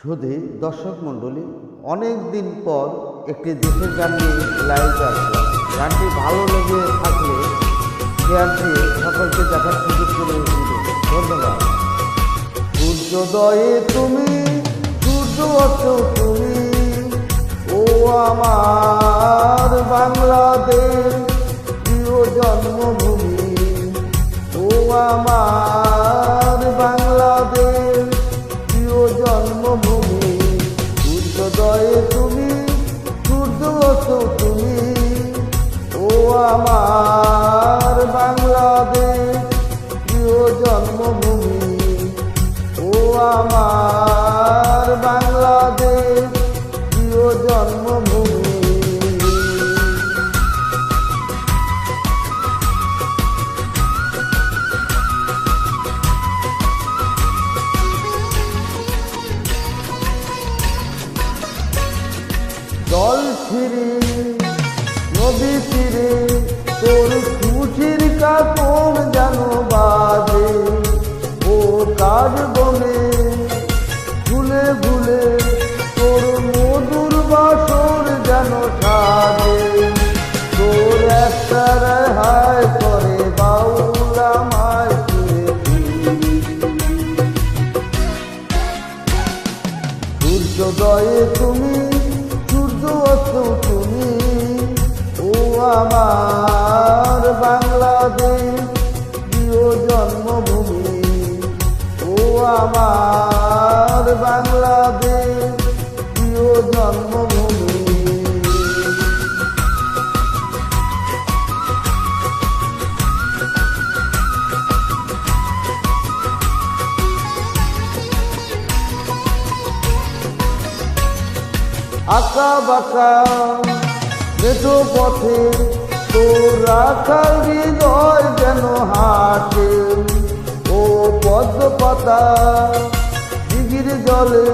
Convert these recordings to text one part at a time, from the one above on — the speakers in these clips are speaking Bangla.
শুধু দর্শক মণ্ডলী, অনেক দিন পর একটি দেশের গান নিয়ে লাইভে আসলাম। গানটি ভালো লেগে থাকলে শেয়ার দিয়ে সকলকে দেখার সুযোগ করে দিবে। ধন্যবাদ। সূর্যোদয়ে তুমি, সূর্য অস্ত তুমি, ও আমার বাংলাদেশ প্রিয় জন্মভূমি। ও আমার বাংলাদেশ প্রিয় জন্মভূমি। সূর্যোদয়ে তুমি, সূর্য অস্ত তুমি, ও আমার বাংলাদেশ প্রিয় জন্মভূমি। ও আমার বাংলাদেশ প্রিয় জন্মভূমি। জল ছিঁড়ে নদী তীরে তোর খুশির কাপন যেন বাজে। ও কাজ বনে ভুলে ভুলে তোর মধুর বাসর যেন সাজে। তোর একটা রেহাই করে বাউলা মায় সূর্যোদয়ে তুমি, সূর্য অস্ত তুমি, ও আমার বাংলাদেশ প্রিয় জন্মভূমি। ও আমার বাংলাদেশ প্রিয় জন্মভূমি। আঁকা বাঁকা মেঠো পথে তোর রাখাল হৃদয় যেন হাঁটে। ও পদ্ম পাতা দিঘির জলে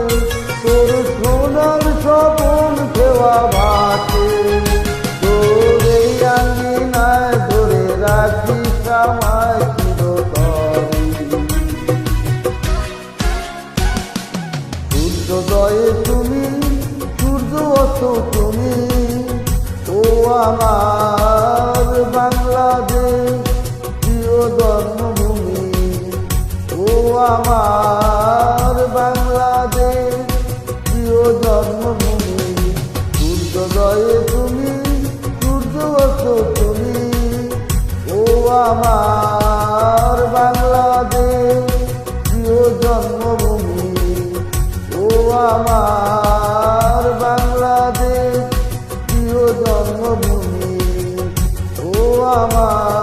তোর সোনার স্বপন খেওয়া ভাসে। তোর এই আঙ্গিনায় ধরে রাখিস আমায় চিরতরে। সূর্যোদয়ে তুমি, সূর্য অস্ত তুমি, ও আমার বাংলাদেশ প্রিয় জন্মভূমি। ও আমার বাংলাদেশ প্রিয় জন্মভূমি। সূর্যোদয়ে তুমি, সূর্য অস্ত তুমি, ও আমার বাংলাদেশ প্রিয় জন্মভূমি। ও আমার বাংলাদেশ প্রিয় জন্মভূমি। ও আমার